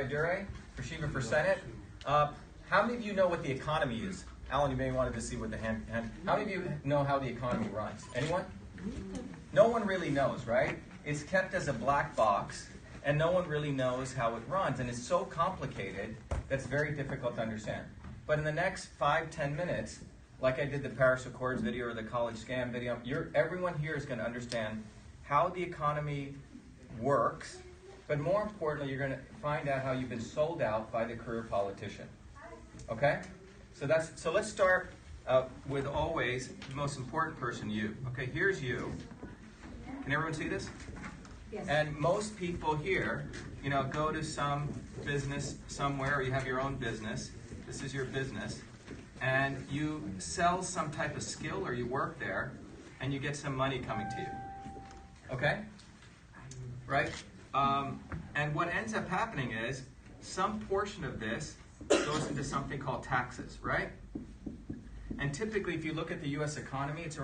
Dure for Shiva for Senate. How many of you know what the economy is? Alan, you may wanted to see what the hand. How many of you know how the economy runs? Anyone? No one really knows, right? It's kept as a black box, and no one really knows how it runs, and it's so complicated that's very difficult to understand. But in the next 5-10 minutes, like I did the Paris Accords video or the college scam video, everyone here is going to understand how the economy works. But more importantly, you're going to find out how you've been sold out by the career politician. Okay? So let's start with always the most important person, you. Okay, here's you. Can everyone see this? Yes. And most people here, go to some business somewhere, or you have your own business. This is your business. And you sell some type of skill, or you work there, and you get some money coming to you. Okay? Right? And what ends up happening is some portion of this goes into something called taxes, right? And typically, if you look at the U.S. economy, it's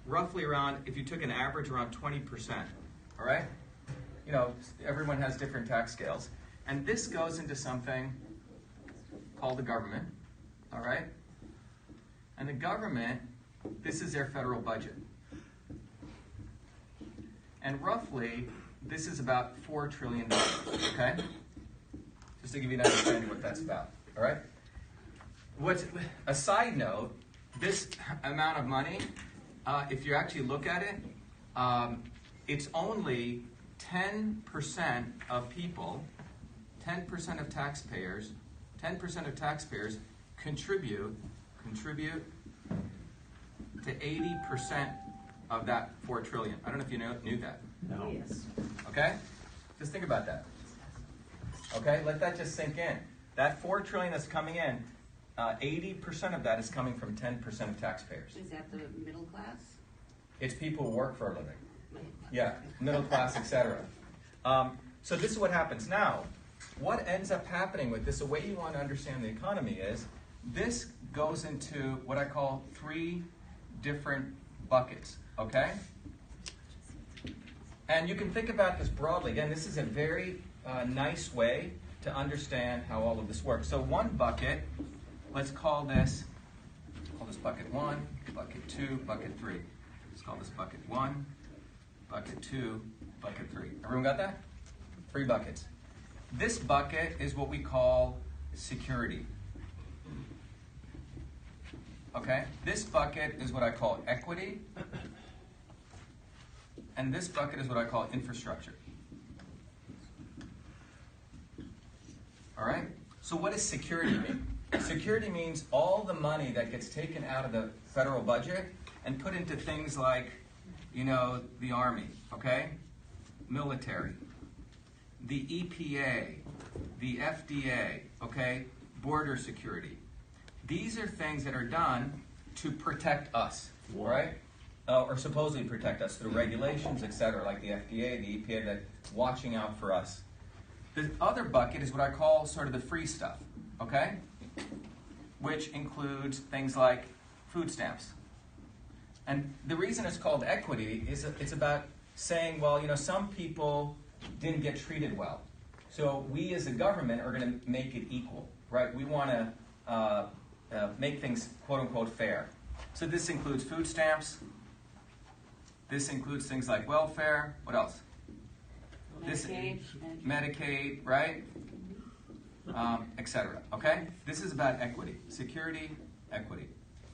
roughly around, if you took an average, around 20%, all right? Everyone has different tax scales. And this goes into something called the government, all right? And the government, this is their federal budget. And roughly, this is about $4 trillion, okay? Just to give you an understanding of what that's about, all right? A side note, this amount of money, if you actually look at it, it's only 10% of people, 10% of taxpayers, 10% of taxpayers contribute to 80% of that $4 trillion. I don't know if you knew that. No. Yes. Okay? Just think about that. Okay? Let that just sink in. That $4 trillion that's coming in, 80% of that is coming from 10% of taxpayers. Is that the middle class? It's people who work for a living. Yeah, middle class, etc. So this is what happens. Now, what ends up happening with this, the way you want to understand the economy is, this goes into what I call 3 different buckets. Okay? And you can think about this broadly. Again, this is a very nice way to understand how all of this works. So one bucket, let's call this bucket 1, bucket 2, bucket 3. Let's call this bucket 1, bucket 2, bucket 3. Everyone got that? 3 buckets. This bucket is what we call security. Okay? This bucket is what I call equity. And this bucket is what I call infrastructure. All right? So what does security mean? Security means all the money that gets taken out of the federal budget and put into things like, the Army, okay? Military, the EPA, the FDA, okay? Border security. These are things that are done to protect us, right? Or supposedly protect us through regulations, etc., like the FDA, the EPA, that's watching out for us. The other bucket is what I call sort of the free stuff, okay? Which includes things like food stamps. And the reason it's called equity is it's about saying, well, some people didn't get treated well. So we as a government are going to make it equal, right? We want to make things, quote unquote, fair. So this includes food stamps. This includes things like welfare. What else? Medicaid, right? Etc. Okay? This is about equity. Security, equity.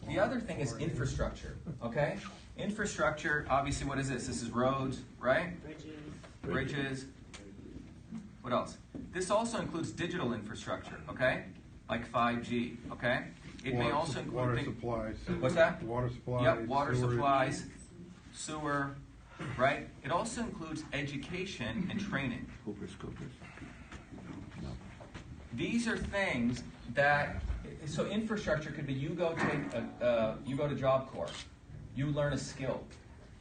The other thing is infrastructure. Okay? Infrastructure, obviously, what is this? This is roads, right? Bridges. What else? This also includes digital infrastructure, okay? Like 5G, okay? It may also include water supplies. What's that? Water supplies. Yep, water supplies, sewer, right? It also includes education and training. These are things that, so infrastructure could be you go to Job Corps, you learn a skill,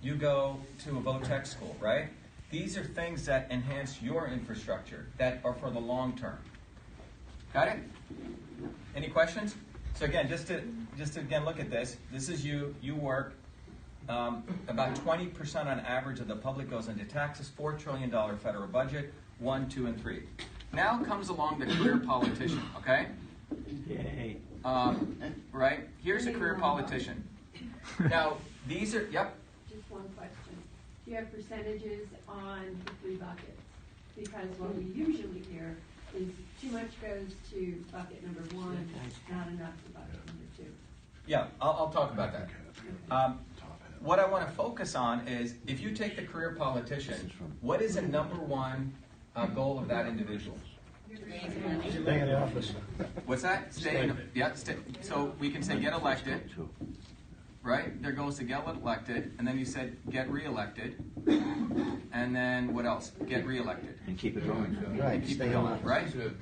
you go to a vo-tech school, right? These are things that enhance your infrastructure that are for the long term. Got it? Any questions? So again, just to again look at this. This is you work. About 20% on average of the public goes into taxes. $4 trillion federal budget. 1, 2, and 3. Now comes along the career politician, okay? Yay. Right? Here's a career politician. Now, these are, yep, Just one question. Do you have percentages on the three buckets? Because what we usually hear is too much goes to bucket number one, not enough to bucket number two. yeah, I'll talk about that. What I want to focus on is, if you take the career politician, what is the number one goal of that individual? Stay in the office. What's that? So we can say get elected, right? Their goal is to get elected, and then you said get reelected, and then what else? Get reelected. And keep it going. And keep it going, right? Raise money,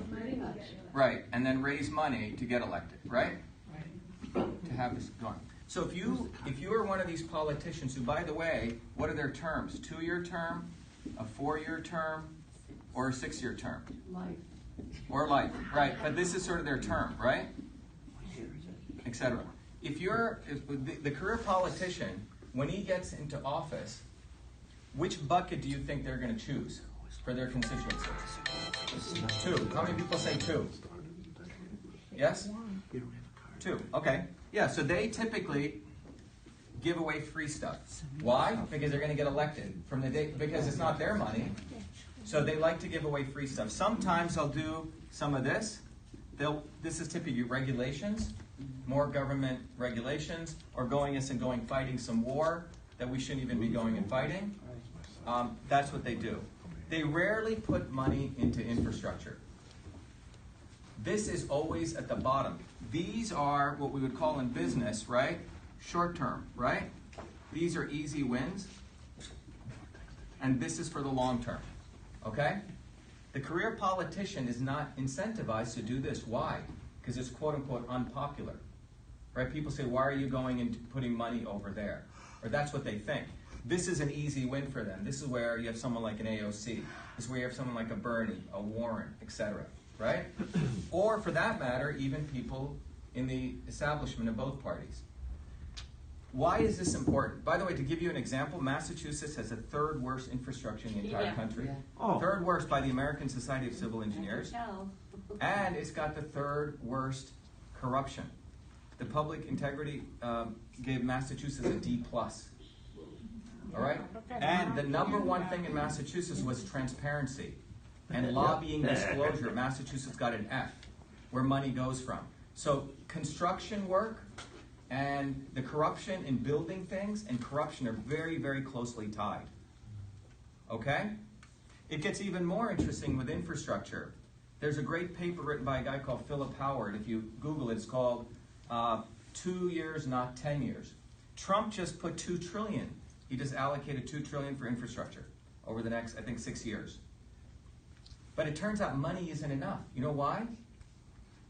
not get elected. Right, and then raise money to get elected, right? To have this going. So if you are one of these politicians who, by the way, what are their terms? 2-year term, a 4-year term, or a 6-year term? Life. Or life, right? But this is sort of their term, right? Etc. If the career politician, when he gets into office, which bucket do you think they're going to choose for their constituency? 2. How many people say 2? Yes? 2. Okay. Yeah, so they typically give away free stuff. Why? Because they're going to get elected from the day, because it's not their money. So they like to give away free stuff. Sometimes they'll do some of this. This is typically regulations, more government regulations, or going fighting some war that we shouldn't even be going and fighting. That's what they do. They rarely put money into infrastructure. This is always at the bottom. These are what we would call in business, right? Short term, right? These are easy wins. And this is for the long term. Okay? The career politician is not incentivized to do this. Why? Because it's quote unquote unpopular. Right? People say, why are you going and putting money over there? Or that's what they think. This is an easy win for them. This is where you have someone like an AOC. This is where you have someone like a Bernie, a Warren, etc. Right? Or for that matter, even people in the establishment of both parties. Why is this important? By the way, to give you an example, Massachusetts has the 3rd worst infrastructure in the entire country. Oh. 3rd worst by the American Society of Civil Engineers. And it's got the 3rd worst corruption. The Public Integrity gave Massachusetts a D+. All right? And the number one thing in Massachusetts was transparency and lobbying disclosure. Massachusetts got an F, where money goes from. So construction work and the corruption in building things and corruption are very, very closely tied. Okay? It gets even more interesting with infrastructure. There's a great paper written by a guy called Philip Howard. If you Google it, it's called 2 years, not 10 years. Trump just put $2 trillion. He just allocated $2 trillion for infrastructure over the next, I think, 6 years. But it turns out money isn't enough. You know why?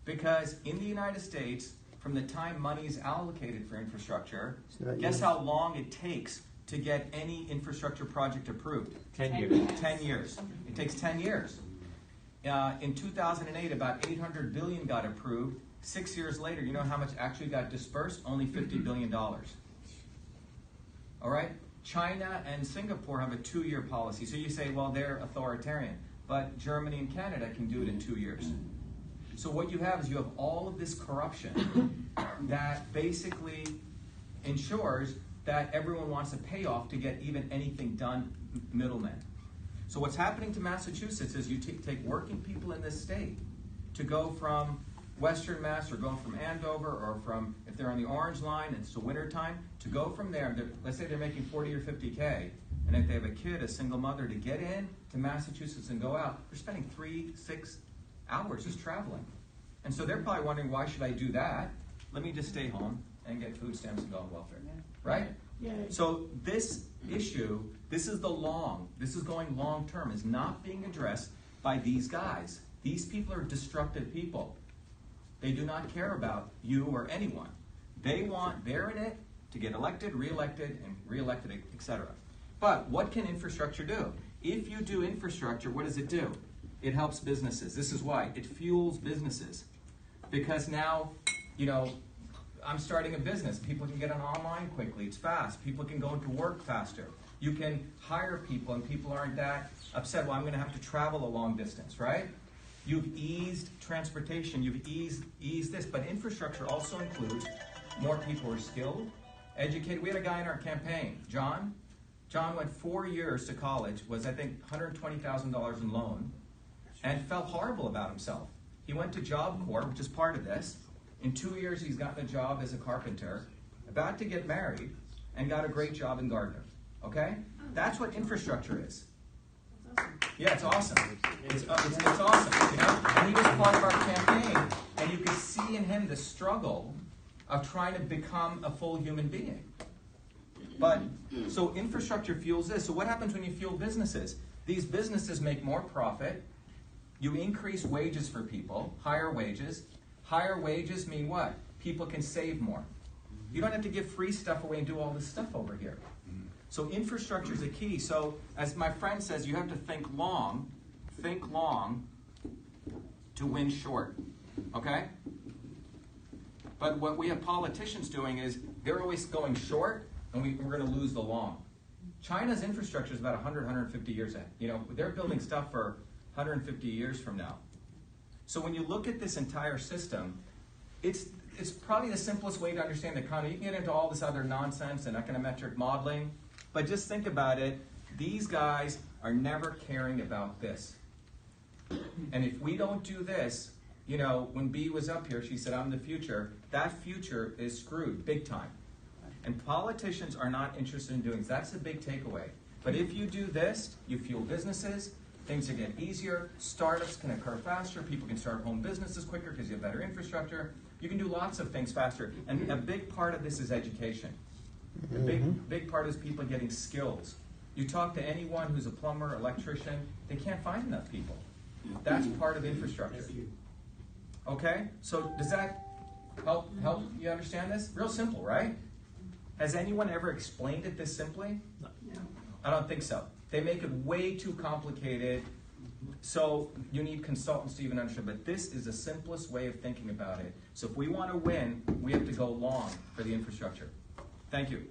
Because in the United States, from the time money is allocated for infrastructure, guess how long it takes to get any infrastructure project approved? 10 years. 10 years. It takes 10 years. In 2008, about $800 billion got approved. 6 years later, you know how much actually got dispersed? Only $50 billion. All right? China and Singapore have a 2-year policy. So you say, well, they're authoritarian. But Germany and Canada can do it in 2 years. So what you have is you have all of this corruption that basically ensures that everyone wants a payoff to get even anything done, middlemen. So what's happening to Massachusetts is you take working people in this state to go from Western Mass or go from Andover or from, if they're on the orange line and it's the winter time, to go from there, let's say they're making 40 or 50K, and if they have a kid, a single mother, to get in to Massachusetts and go out, they're spending 3-6 hours just traveling. And so they're probably wondering, why should I do that? Let me just stay home and get food stamps and go on welfare. Right? So this issue, this is going long term, is not being addressed by these guys. These people are destructive people. They do not care about you or anyone. They're in it to get elected, reelected, etc. But what can infrastructure do? If you do infrastructure, what does it do? It helps businesses. This is why. It fuels businesses. Because now, I'm starting a business. People can get on online quickly. It's fast. People can go into work faster. You can hire people and people aren't that upset. Well, I'm going to have to travel a long distance, right? You've eased transportation, you've eased this, but infrastructure also includes more people who are skilled, educated. We had a guy in our campaign, John. John went 4 years to college, was I think $120,000 in loan, and felt horrible about himself. He went to Job Corps, which is part of this. In 2 years, he's gotten a job as a carpenter, about to get married, and got a great job in Gardner. Okay? That's what infrastructure is. Yeah, it's awesome. It's awesome. You know? And he was part of our campaign, and you could see in him the struggle of trying to become a full human being. But, so infrastructure fuels this. So what happens when you fuel businesses? These businesses make more profit. You increase wages for people, higher wages. Higher wages mean what? People can save more. You don't have to give free stuff away and do all this stuff over here. So infrastructure is a key. So as my friend says, you have to think long to win short. Okay? But what we have politicians doing is they're always going short, and we're going to lose the long. China's infrastructure is about 100, 150 years ahead. You know, they're building stuff for 150 years from now. So when you look at this entire system, it's probably the simplest way to understand the economy. You can get into all this other nonsense and econometric modeling, but just think about it. These guys are never caring about this. And if we don't do this, you know, when Bea was up here, she said, I'm the future. That future is screwed big time. And politicians are not interested in doing this. That's the big takeaway. But if you do this, you fuel businesses, things will get easier, startups can occur faster, people can start home businesses quicker because you have better infrastructure. You can do lots of things faster. And a big part of this is education. A big part is people getting skills. You talk to anyone who's a plumber, electrician, they can't find enough people. That's part of infrastructure. Okay? So does that help you understand this? Real simple, right? Has anyone ever explained it this simply? No. I don't think so. They make it way too complicated, so you need consultants to even understand. But this is the simplest way of thinking about it. So if we want to win, we have to go long for the infrastructure. Thank you.